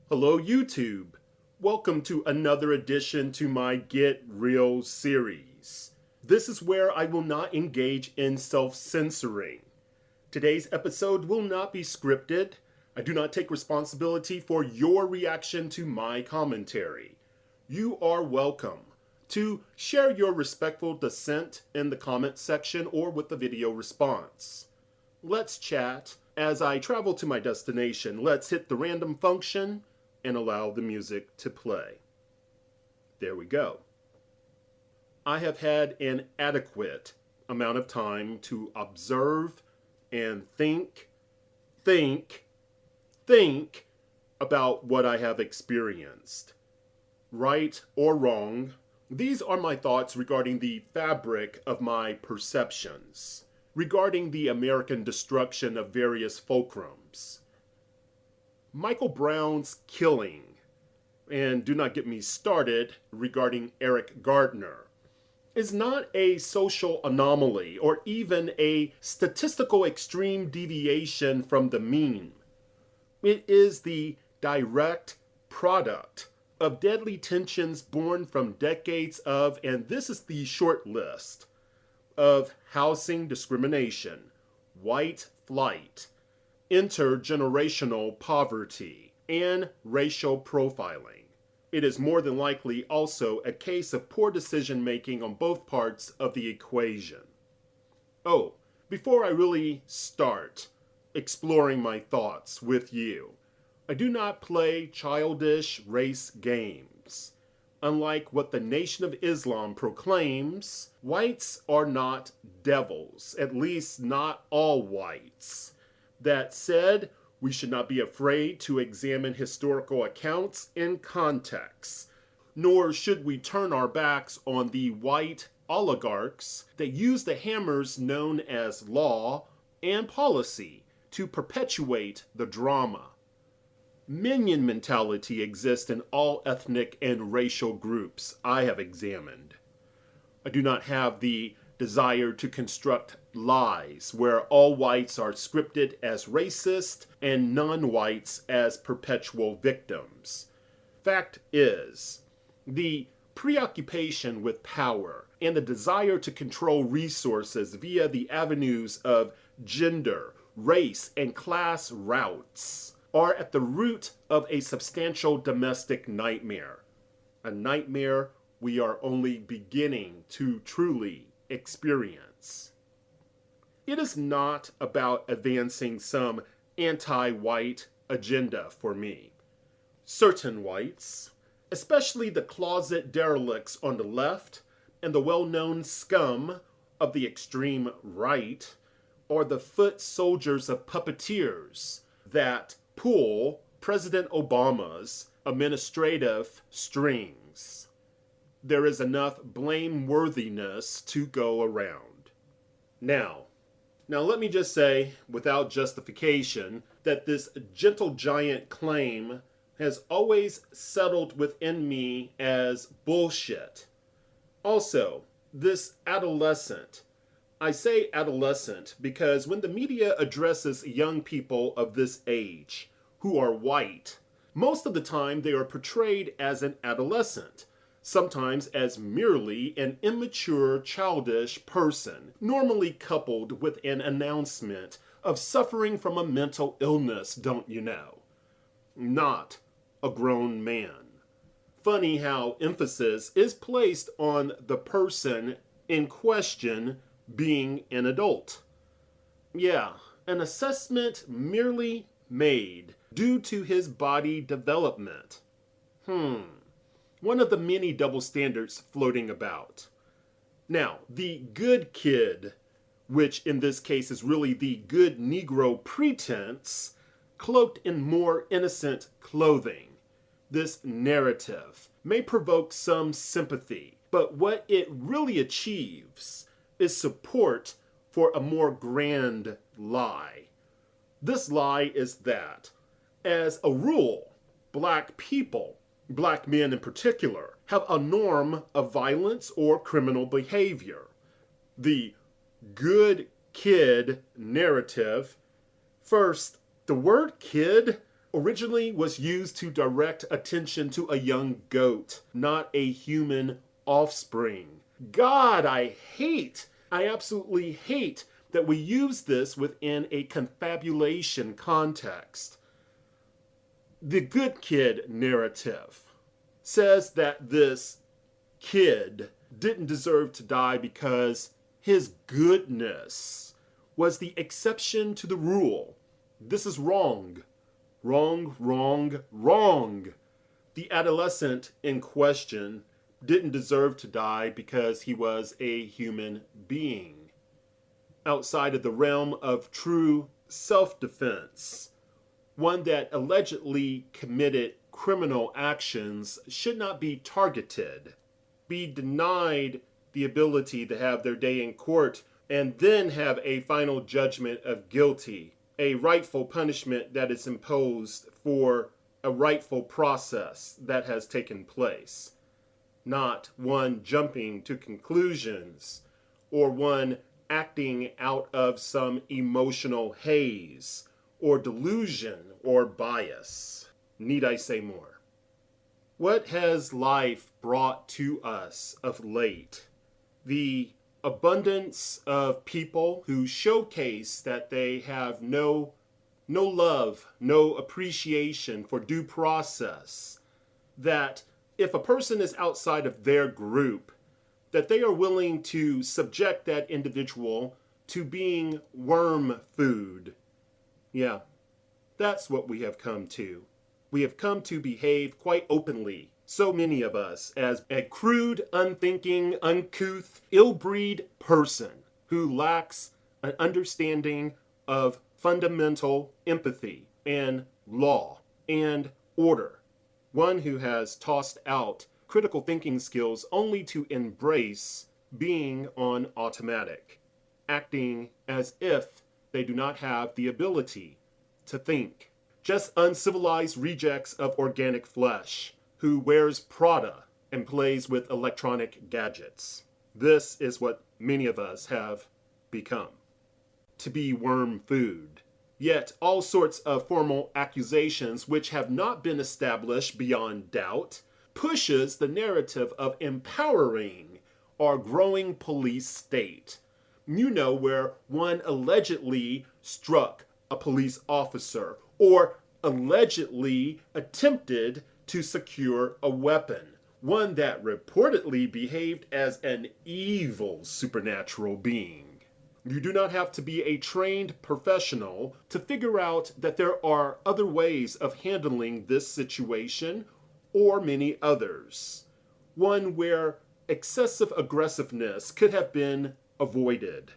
Hello YouTube! Welcome to another edition to my Get Real series. This is where I will not engage in self-censoring. Today's episode will not be scripted. I do not take responsibility for your reaction to my commentary. You are welcome to share your respectful dissent in the comment section or with the video response. Let's chat. As I travel to my destination, let's hit the random function and allow the music to play. There we go. I have had an adequate amount of time to observe and think about what I have experienced. Right or wrong, these are my thoughts regarding the fabric of my perceptions, regarding the American destruction of various fulcrums. Michael Brown's killing, and do not get me started regarding Eric Gardner, is not a social anomaly or even a statistical extreme deviation from the mean. It is the direct product of deadly tensions born from decades of, and this is the short list, of housing discrimination, white flight, intergenerational poverty, and racial profiling. It is more than likely also a case of poor decision making on both parts of the equation. Oh, before I really start exploring my thoughts with you, I do not play childish race games. Unlike what the Nation of Islam proclaims, whites are not devils, at least not all whites. That said, we should not be afraid to examine historical accounts in context, nor should we turn our backs on the white oligarchs that use the hammers known as law and policy to perpetuate the drama. Minion mentality exists in all ethnic and racial groups I have examined. I do not have the desire to construct lies where all whites are scripted as racist and non-whites as perpetual victims. Fact is, the preoccupation with power and the desire to control resources via the avenues of gender, race, and class routes are at the root of a substantial domestic nightmare. A nightmare we are only beginning to truly experience. It is not about advancing some anti-white agenda for me. Certain whites, especially the closet derelicts on the left and the well-known scum of the extreme right, are the foot soldiers of puppeteers that pull President Obama's administrative strings. There is enough blameworthiness to go around. Now let me just say, without justification, that this gentle giant claim has always settled within me as bullshit. Also, this adolescent. I say adolescent because when the media addresses young people of this age who are white, most of the time they are portrayed as an adolescent, sometimes as merely an immature, childish person, normally coupled with an announcement of suffering from a mental illness, don't you know? Not a grown man. Funny how emphasis is placed on the person in question being an adult. Yeah, an assessment merely made due to his body development. One of the many double standards floating about. Now, the good kid, which in this case is really the good Negro pretense, cloaked in more innocent clothing. This narrative may provoke some sympathy, but what it really achieves is support for a more grand lie. This lie is that, as a rule, black people, black men in particular, have a norm of violence or criminal behavior. The good kid narrative. First, the word kid originally was used to direct attention to a young goat, not a human offspring. God, I absolutely hate that we use this within a confabulation context. The good kid narrative says that this kid didn't deserve to die because his goodness was the exception to the rule. This is wrong. Wrong, wrong, wrong. The adolescent in question didn't deserve to die because he was a human being. Outside of the realm of true self-defense, one that allegedly committed criminal actions should not be targeted, be denied the ability to have their day in court, and then have a final judgment of guilty, a rightful punishment that is imposed for a rightful process that has taken place, not one jumping to conclusions or one acting out of some emotional haze or delusion or bias. Need I say more? What has life brought to us of late? The abundance of people who showcase that they have no love, no appreciation for due process, that if a person is outside of their group, that they are willing to subject that individual to being worm food. Yeah, that's what we have come to. We have come to behave quite openly, so many of us, as a crude, unthinking, uncouth, ill-breed person who lacks an understanding of fundamental empathy and law and order. One who has tossed out critical thinking skills only to embrace being on automatic, acting as if they do not have the ability to think. Just uncivilized rejects of organic flesh who wears Prada and plays with electronic gadgets. This is what many of us have become. To be worm food. Yet all sorts of formal accusations which have not been established beyond doubt pushes the narrative of empowering our growing police state. You know, where one allegedly struck a police officer or allegedly attempted to secure a weapon, one that reportedly behaved as an evil supernatural being. You do not have to be a trained professional to figure out that there are other ways of handling this situation or many others. One where excessive aggressiveness could have been avoided.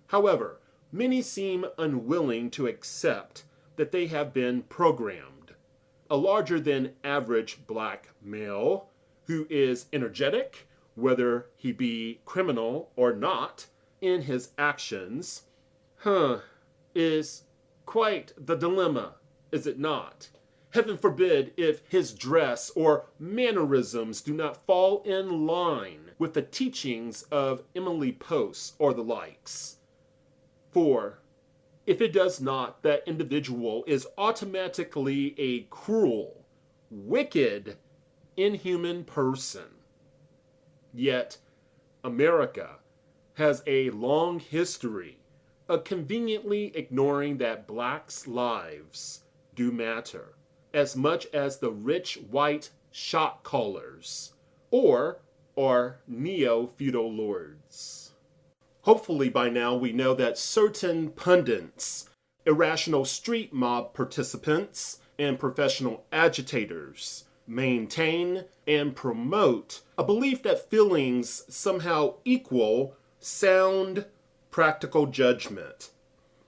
However, many seem unwilling to accept that they have been programmed. A larger than average black male who is energetic, whether he be criminal or not, in his actions, is quite the dilemma, is it not? Heaven forbid if his dress or mannerisms do not fall in line with the teachings of Emily Post or the likes. For if it does not, that individual is automatically a cruel, wicked, inhuman person. Yet, America has a long history of conveniently ignoring that blacks' lives do matter as much as the rich white shot callers or neo-feudal lords. Hopefully by now we know that certain pundits, irrational street mob participants, and professional agitators maintain and promote a belief that feelings somehow equal sound, practical judgment.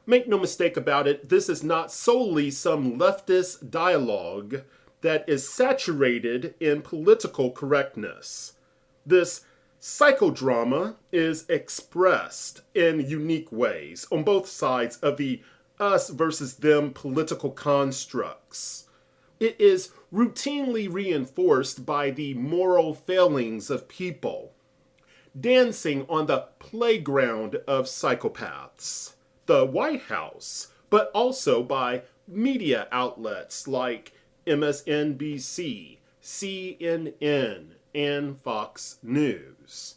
Make no mistake about it, this is not solely some leftist dialogue that is saturated in political correctness. This psychodrama is expressed in unique ways on both sides of the us versus them political constructs. It is routinely reinforced by the moral failings of people, dancing on the playground of psychopaths, the White House, but also by media outlets like MSNBC, CNN, and Fox News.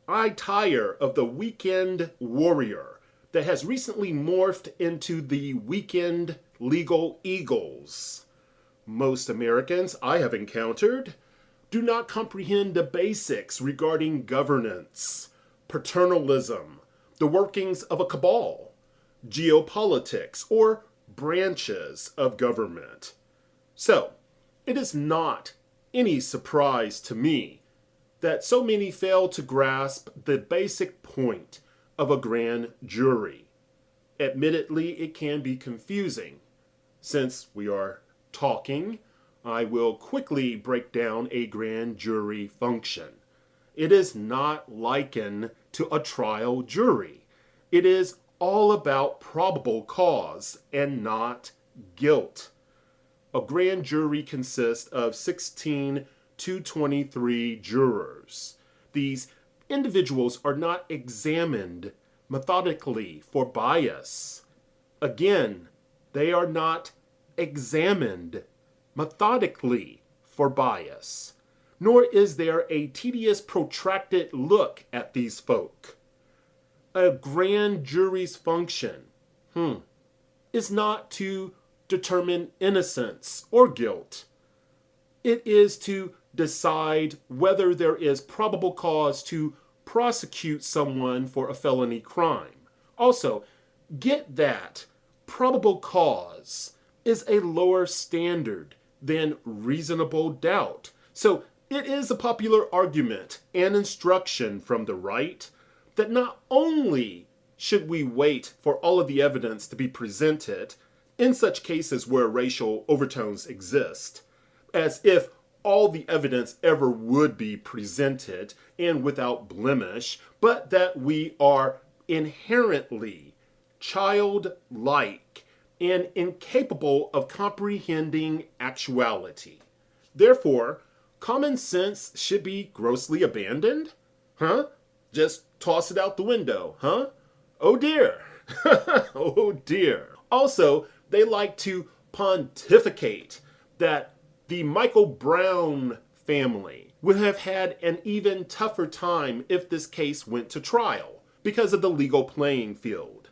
I tire of the weekend warrior that has recently morphed into the weekend legal eagles. Most Americans I have encountered do not comprehend the basics regarding governance, paternalism, the workings of a cabal, geopolitics, or branches of government. So, it is not any surprise to me that so many fail to grasp the basic point of a grand jury. Admittedly, it can be confusing. Since we are talking, I will quickly break down a grand jury function. It is not likened to a trial jury. It is all about probable cause and not guilt. A grand jury consists of 16 to 23 jurors. These individuals are not examined methodically for bias. Again, they are not examined methodically for bias. Nor is there a tedious, protracted look at these folk. A grand jury's function is not to determine innocence or guilt. It is to decide whether there is probable cause to prosecute someone for a felony crime. Also, get that probable cause is a lower standard than reasonable doubt. So it is a popular argument and instruction from the right that not only should we wait for all of the evidence to be presented in such cases where racial overtones exist, as if all the evidence ever would be presented and without blemish, but that we are inherently childlike and incapable of comprehending actuality. Therefore, common sense should be grossly abandoned? Just toss it out the window, Oh dear. Oh dear. Also, they like to pontificate that the Michael Brown family would have had an even tougher time if this case went to trial because of the legal playing field.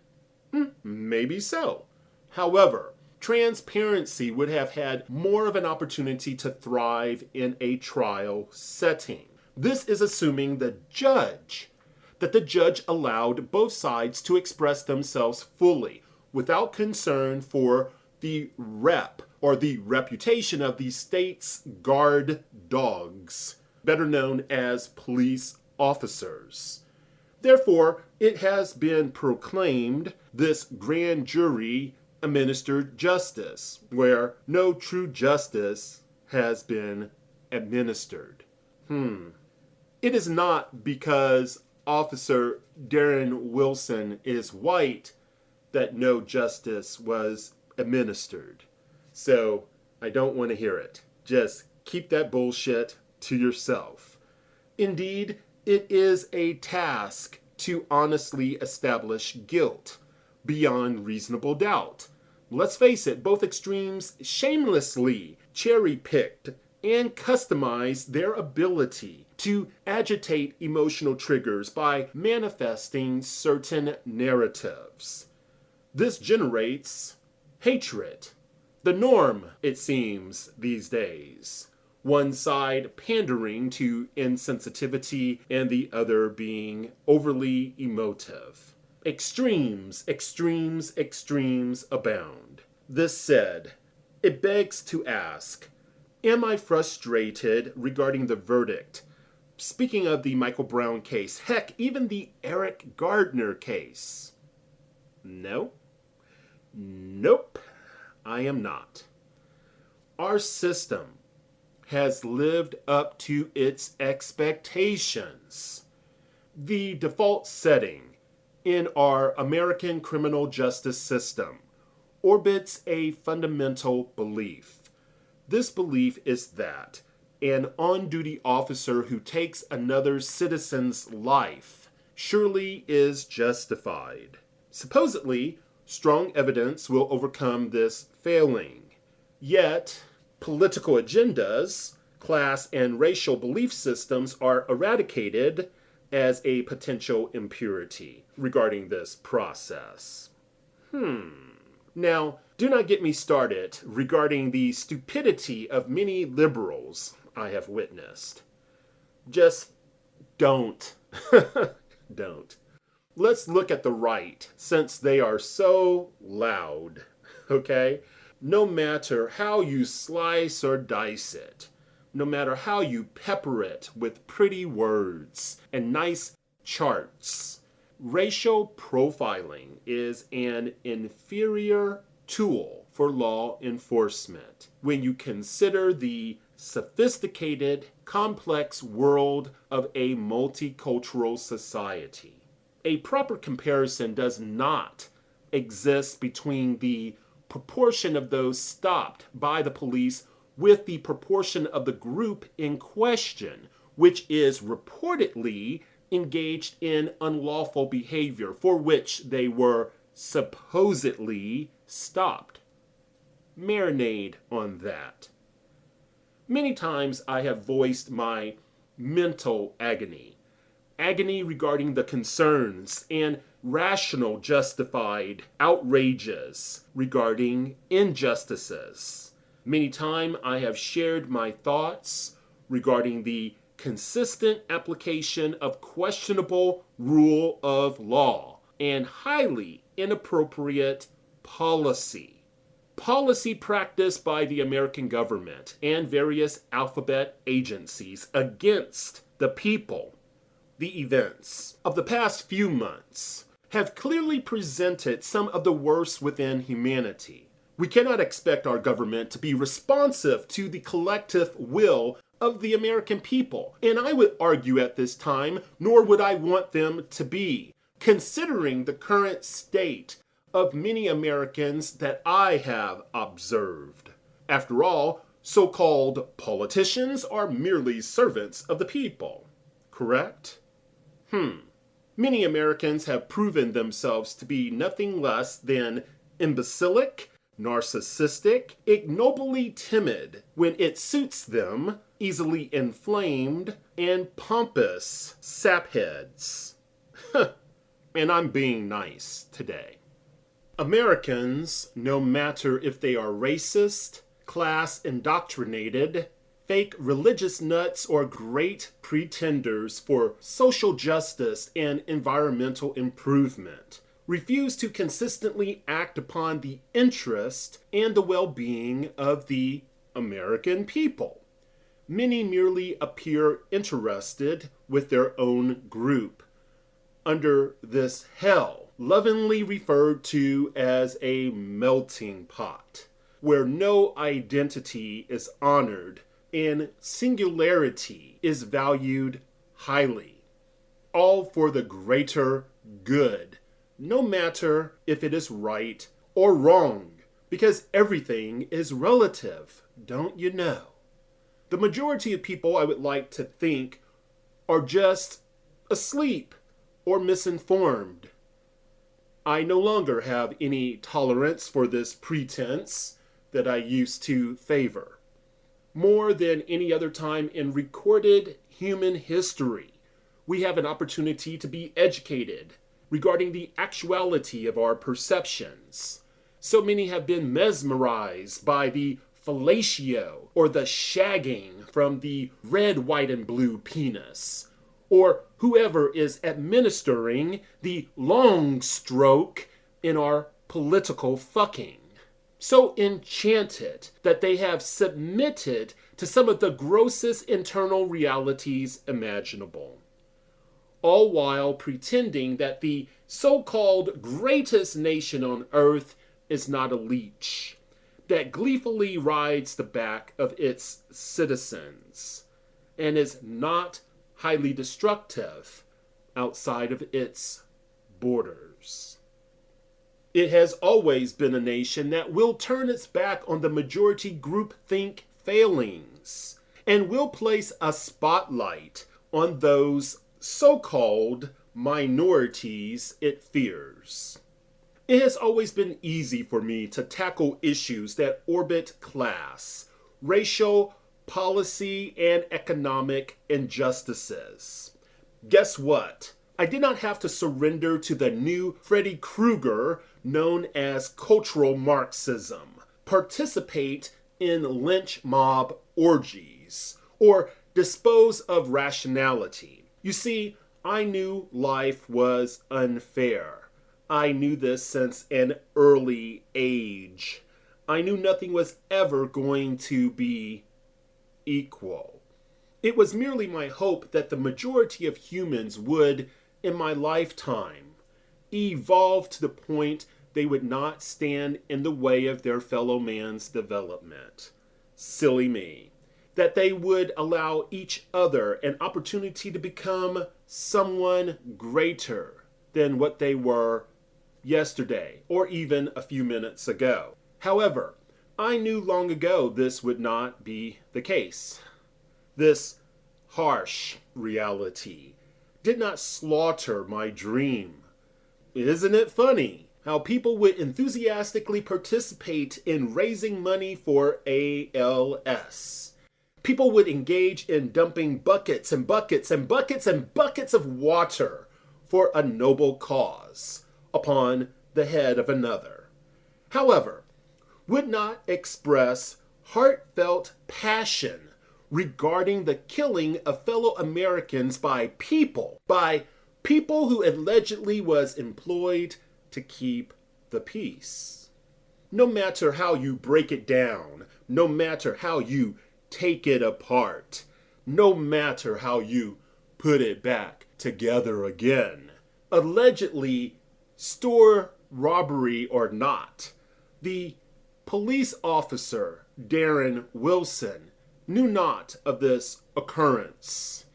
Maybe so. However, transparency would have had more of an opportunity to thrive in a trial setting. This is assuming that the judge allowed both sides to express themselves fully without concern for the rep or the reputation of the state's guard dogs, better known as police officers. Therefore, it has been proclaimed this grand jury administered justice, where no true justice has been administered. It is not because Officer Darren Wilson is white that no justice was administered. So I don't want to hear it. Just keep that bullshit to yourself. Indeed, it is a task to honestly establish guilt beyond reasonable doubt. Let's face it, both extremes shamelessly cherry-picked and customized their ability to agitate emotional triggers by manifesting certain narratives. This generates hatred, the norm, it seems, these days. One side pandering to insensitivity and the other being overly emotive. Extremes abound. This said, it begs to ask, am I frustrated regarding the verdict? Speaking of the Michael Brown case, heck, even the Eric Gardner case. No. Nope, I am not. Our system has lived up to its expectations. The default setting in our American criminal justice system orbits a fundamental belief. This belief is that an on-duty officer who takes another citizen's life surely is justified. Supposedly, Strong evidence will overcome this failing. Yet, political agendas, class and racial belief systems are eradicated as a potential impurity regarding this process. Now, do not get me started regarding the stupidity of many liberals I have witnessed. Just don't. Don't. Let's look at the right, since they are so loud, okay? No matter how you slice or dice it, no matter how you pepper it with pretty words and nice charts, racial profiling is an inferior tool for law enforcement when you consider the sophisticated, complex world of a multicultural society. A proper comparison does not exist between the proportion of those stopped by the police with the proportion of the group in question, which is reportedly engaged in unlawful behavior for which they were supposedly stopped. Marinade on that. Many times I have voiced my mental agony regarding the concerns and rational justified outrages regarding injustices. Many times I have shared my thoughts regarding the consistent application of questionable rule of law and highly inappropriate policy. Policy practiced by the American government and various alphabet agencies against the people. The events of the past few months have clearly presented some of the worst within humanity. We cannot expect our government to be responsive to the collective will of the American people, and I would argue at this time, nor would I want them to be, considering the current state of many Americans that I have observed. After all, so-called politicians are merely servants of the people, correct? Many Americans have proven themselves to be nothing less than imbecilic, narcissistic, ignobly timid when it suits them, easily inflamed, and pompous sapheads. And I'm being nice today. Americans, no matter if they are racist, class indoctrinated, fake religious nuts, or great pretenders for social justice and environmental improvement, refuse to consistently act upon the interest and the well-being of the American people. Many merely appear interested with their own group. Under this hell, lovingly referred to as a melting pot, where no identity is honored and singularity is valued highly, all for the greater good, no matter if it is right or wrong, because everything is relative, don't you know? The majority of people, I would like to think, are just asleep or misinformed. I no longer have any tolerance for this pretense that I used to favor. More than any other time in recorded human history, we have an opportunity to be educated regarding the actuality of our perceptions. So many have been mesmerized by the fellatio, or the shagging from the red, white, and blue penis, or whoever is administering the long stroke in our political fucking. So enchanted that they have submitted to some of the grossest internal realities imaginable, all while pretending that the so-called greatest nation on earth is not a leech that gleefully rides the back of its citizens and is not highly destructive outside of its borders. It has always been a nation that will turn its back on the majority groupthink failings and will place a spotlight on those so-called minorities it fears. It has always been easy for me to tackle issues that orbit class, racial, policy, and economic injustices. Guess what? I did not have to surrender to the new Freddy Krueger known as cultural Marxism, participate in lynch mob orgies, or dispose of rationality. You see, I knew life was unfair. I knew this since an early age. I knew nothing was ever going to be equal. It was merely my hope that the majority of humans would, in my lifetime, evolve to the point they would not stand in the way of their fellow man's development. Silly me. That they would allow each other an opportunity to become someone greater than what they were yesterday, or even a few minutes ago. However, I knew long ago this would not be the case. This harsh reality did not slaughter my dream. Isn't it funny how people would enthusiastically participate in raising money for ALS? People would engage in dumping buckets and buckets and buckets and buckets of water for a noble cause upon the head of another. However, would not express heartfelt passion regarding the killing of fellow Americans by people who allegedly was employed to keep the peace. No matter how you break it down, no matter how you take it apart, no matter how you put it back together again, allegedly store robbery or not, the police officer, Darren Wilson, knew not of this occurrence.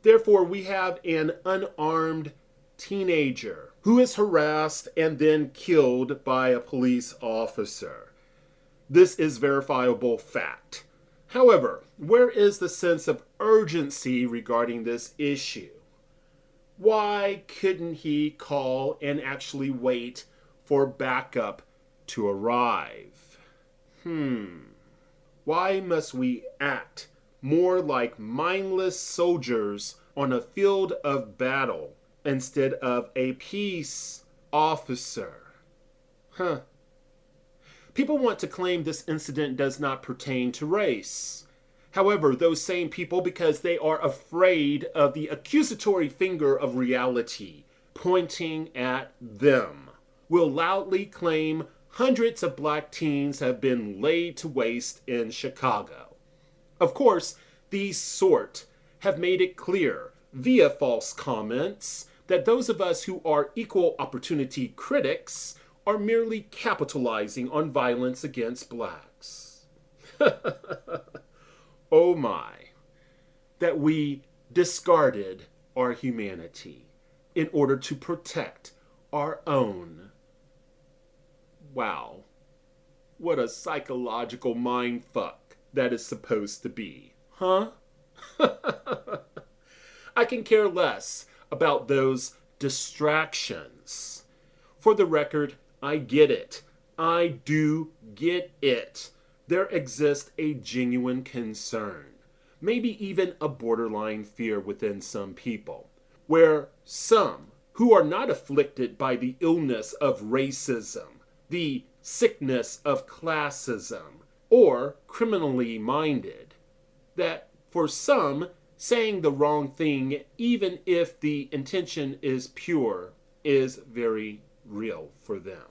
Therefore, we have an unarmed teenager who is harassed and then killed by a police officer. This is verifiable fact. However, where is the sense of urgency regarding this issue? Why couldn't he call and actually wait for backup to arrive? Why must we act more like mindless soldiers on a field of battle instead of a peace officer? People want to claim this incident does not pertain to race. However, those same people, because they are afraid of the accusatory finger of reality pointing at them, will loudly claim hundreds of black teens have been laid to waste in Chicago. Of course, these sort have made it clear via false comments that those of us who are equal opportunity critics are merely capitalizing on violence against blacks. Oh my, that we discarded our humanity in order to protect our own. Wow, what a psychological mindfuck that is supposed to be, huh? I can care less about those distractions. For the record, I get it. I do get it. There exists a genuine concern, maybe even a borderline fear within some people, where some who are not afflicted by the illness of racism, the sickness of classism, or criminally minded, that for some, saying the wrong thing, even if the intention is pure, is very real for them.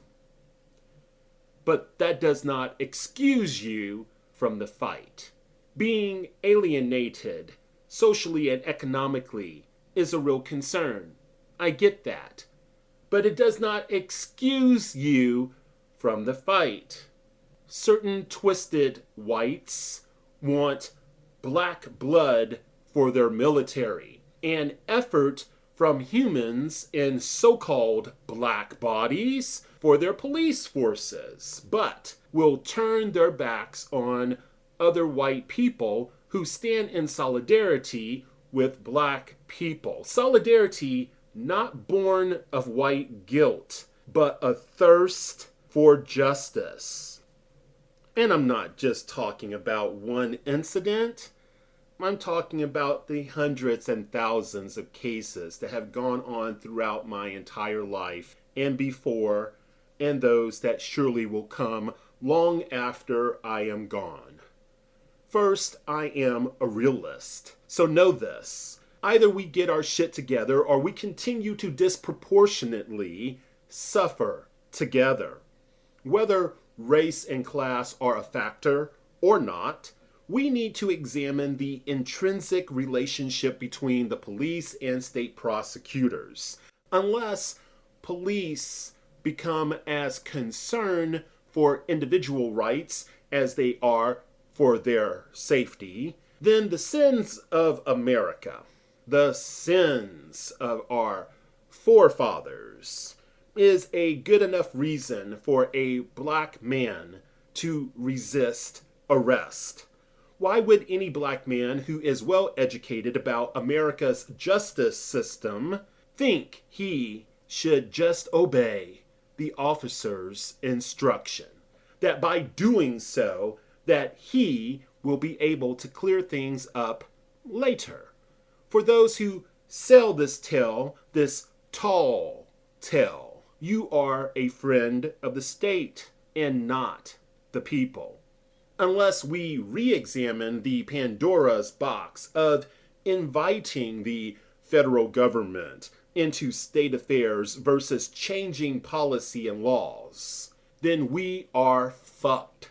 But that does not excuse you from the fight. Being alienated, socially and economically, is a real concern. I get that. But it does not excuse you from the fight. Certain twisted whites want black blood for their military, and effort from humans in so-called black bodies for their police forces, but will turn their backs on other white people who stand in solidarity with black people. Solidarity not born of white guilt, but a thirst for justice. And I'm not just talking about one incident. I'm talking about the hundreds and thousands of cases that have gone on throughout my entire life and before, and those that surely will come long after I am gone. First, I am a realist, so know this. Either we get our shit together or we continue to disproportionately suffer together. Whether race and class are a factor or not, we need to examine the intrinsic relationship between the police and state prosecutors. Unless police become as concerned for individual rights as they are for their safety, then the sins of America, the sins of our forefathers, is a good enough reason for a black man to resist arrest. Why would any black man who is well educated about America's justice system think he should just obey the officer's instruction? That by doing so, that he will be able to clear things up later. For those who sell this tale, this tall tale, you are a friend of the state and not the people. Unless we re-examine the Pandora's box of inviting the federal government into state affairs versus changing policy and laws, then we are fucked.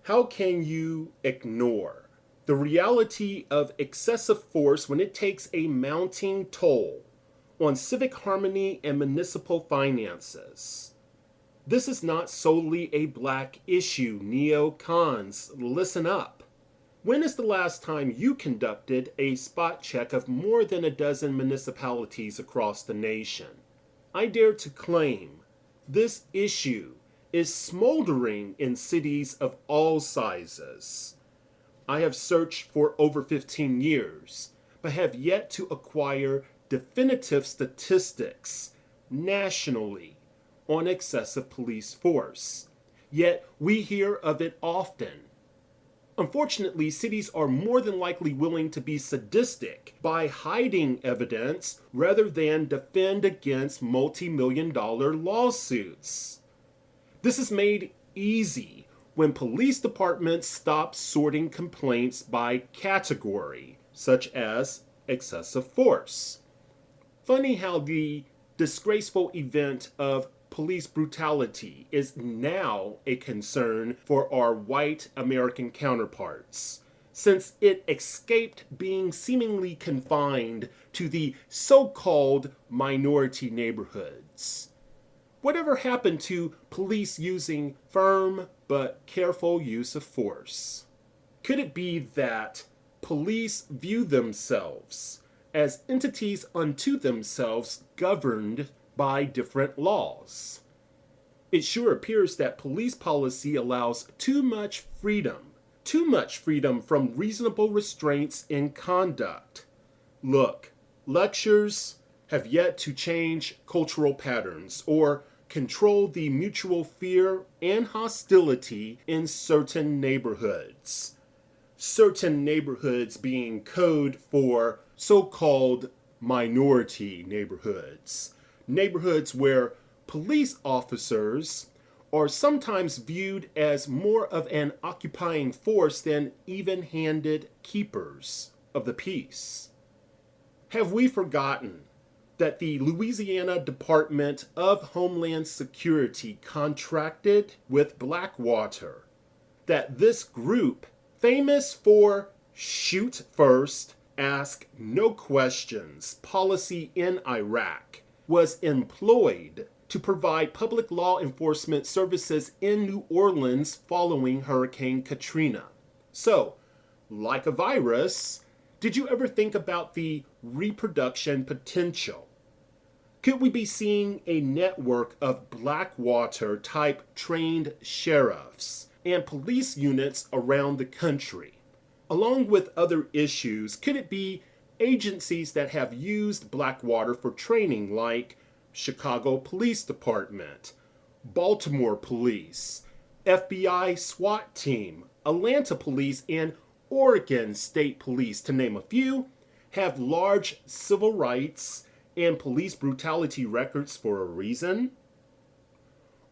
How can you ignore the reality of excessive force when it takes a mounting toll on civic harmony and municipal finances? This is not solely a black issue, neocons. Listen up. When is the last time you conducted a spot check of more than a dozen municipalities across the nation? I dare to claim this issue is smoldering in cities of all sizes. I have searched for over 15 years, but have yet to acquire definitive statistics nationally on excessive police force. Yet we hear of it often. Unfortunately, cities are more than likely willing to be sadistic by hiding evidence rather than defend against multi-million-dollar lawsuits. This is made easy when police departments stop sorting complaints by category, such as excessive force. Funny how the disgraceful event of police brutality is now a concern for our white American counterparts, since it escaped being seemingly confined to the so-called minority neighborhoods. Whatever happened to police using firm but careful use of force? Could it be that police view themselves as entities unto themselves governed by different laws? It sure appears that police policy allows too much freedom from reasonable restraints in conduct. Look, lectures have yet to change cultural patterns or control the mutual fear and hostility in certain neighborhoods. Certain neighborhoods being code for so-called minority neighborhoods. Neighborhoods where police officers are sometimes viewed as more of an occupying force than even-handed keepers of the peace. Have we forgotten that the Louisiana Department of Homeland Security contracted with Blackwater? That this group, famous for shoot first, ask no questions policy in Iraq, was employed to provide public law enforcement services in New Orleans following Hurricane Katrina. So, like a virus, did you ever think about the reproduction potential? Could we be seeing a network of Blackwater-type trained sheriffs and police units around the country? Along with other issues, could it be agencies that have used Blackwater for training, like Chicago Police Department, Baltimore Police, FBI SWAT Team, Atlanta Police, and Oregon State Police, to name a few, have large civil rights and police brutality records for a reason?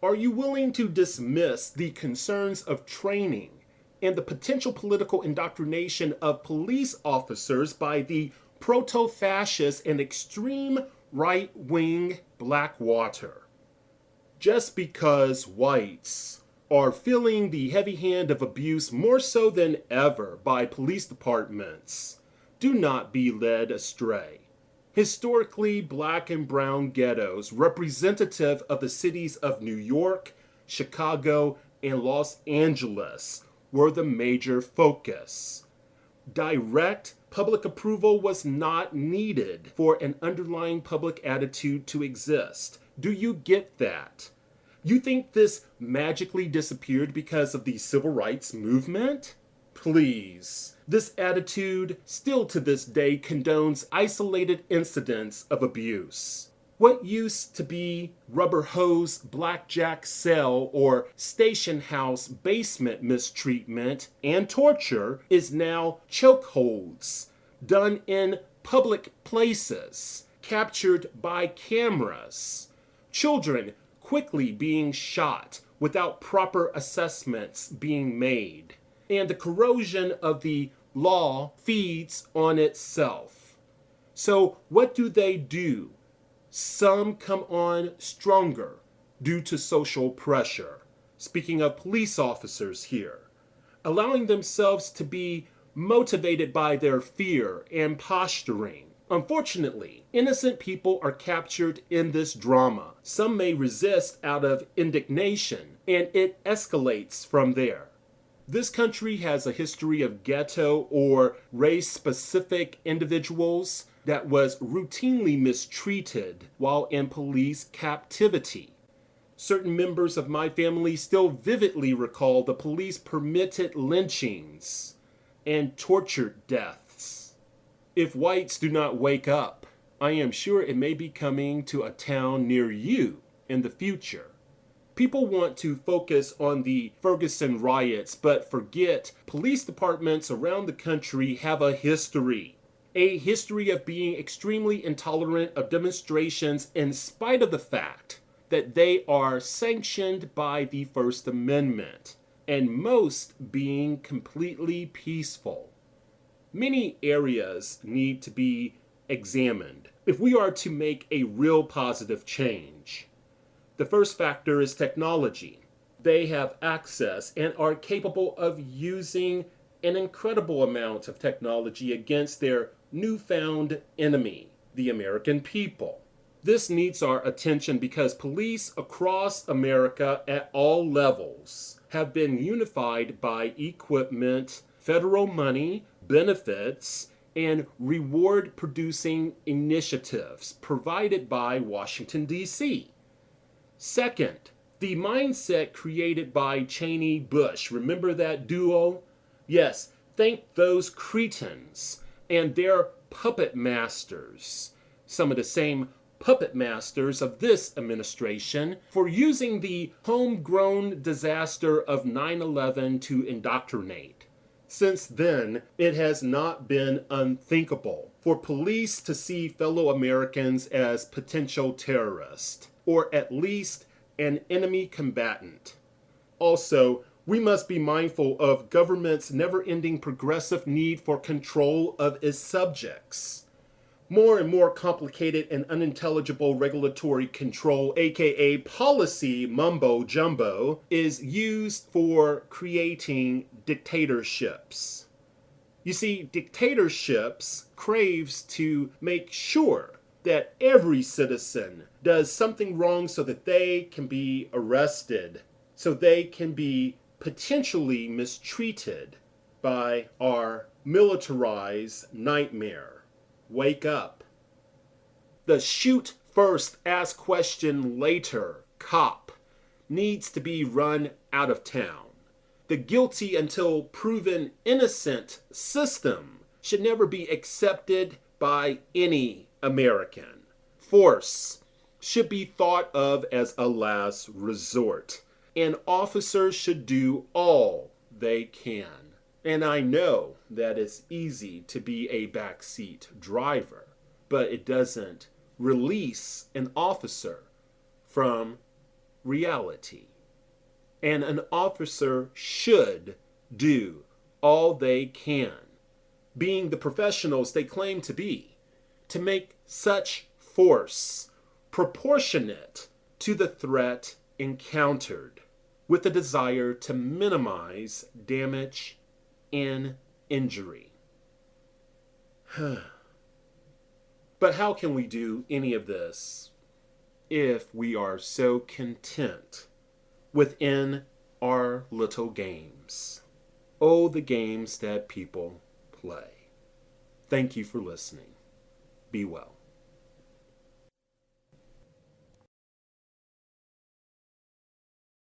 Are you willing to dismiss the concerns of training and the potential political indoctrination of police officers by the proto-fascist and extreme right-wing Blackwater, just because whites are feeling the heavy hand of abuse more so than ever by police departments? Do not be led astray. Historically black and brown ghettos representative of the cities of New York, Chicago, and Los Angeles were the major focus. Direct public approval was not needed for an underlying public attitude to exist. Do you get that? You think this magically disappeared because of the civil rights movement? Please. This attitude still to this day condones isolated incidents of abuse. What used to be rubber hose, blackjack cell, or station house basement mistreatment and torture is now chokeholds done in public places, captured by cameras. Children quickly being shot without proper assessments being made. And the corrosion of the law feeds on itself. So what do? Some come on stronger due to social pressure. Speaking of police officers here, allowing themselves to be motivated by their fear and posturing. Unfortunately, innocent people are captured in this drama. Some may resist out of indignation, and it escalates from there. This country has a history of ghetto or race-specific individuals that was routinely mistreated while in police captivity. Certain members of my family still vividly recall the police-permitted lynchings and tortured deaths. If whites do not wake up, I am sure it may be coming to a town near you in the future. People want to focus on the Ferguson riots, but forget police departments around the country have a history of being extremely intolerant of demonstrations in spite of the fact that they are sanctioned by the First Amendment, and most being completely peaceful. Many areas need to be examined if we are to make a real positive change. The first factor is technology. They have access and are capable of using an incredible amount of technology against their newfound enemy, the American people. This needs our attention because police across America at all levels have been unified by equipment, federal money, benefits, and reward-producing initiatives provided by Washington, D.C. Second, the mindset created by Cheney-Bush. Remember that duo? Yes, thank those cretins and their puppet masters, some of the same puppet masters of this administration, for using the homegrown disaster of 9/11 to indoctrinate. Since then, it has not been unthinkable for police to see fellow Americans as potential terrorists, or at least an enemy combatant. Also, we must be mindful of government's never-ending progressive need for control of its subjects. More and more complicated and unintelligible regulatory control, aka policy mumbo-jumbo, is used for creating dictatorships. You see, dictatorships craves to make sure that every citizen does something wrong so that they can be arrested, so they can be potentially mistreated by our militarized nightmare. Wake up. The shoot first, ask question later cop needs to be run out of town. The guilty until proven innocent system should never be accepted by any American. Force should be thought of as a last resort, and officers should do all they can. And I know that it's easy to be a backseat driver, but it doesn't release an officer from reality. And an officer should do all they can, being the professionals they claim to be, to make such force proportionate to the threat encountered, with the desire to minimize damage and injury. But how can we do any of this if we are so content within our little games? Oh, the games that people play. Thank you for listening. Be well.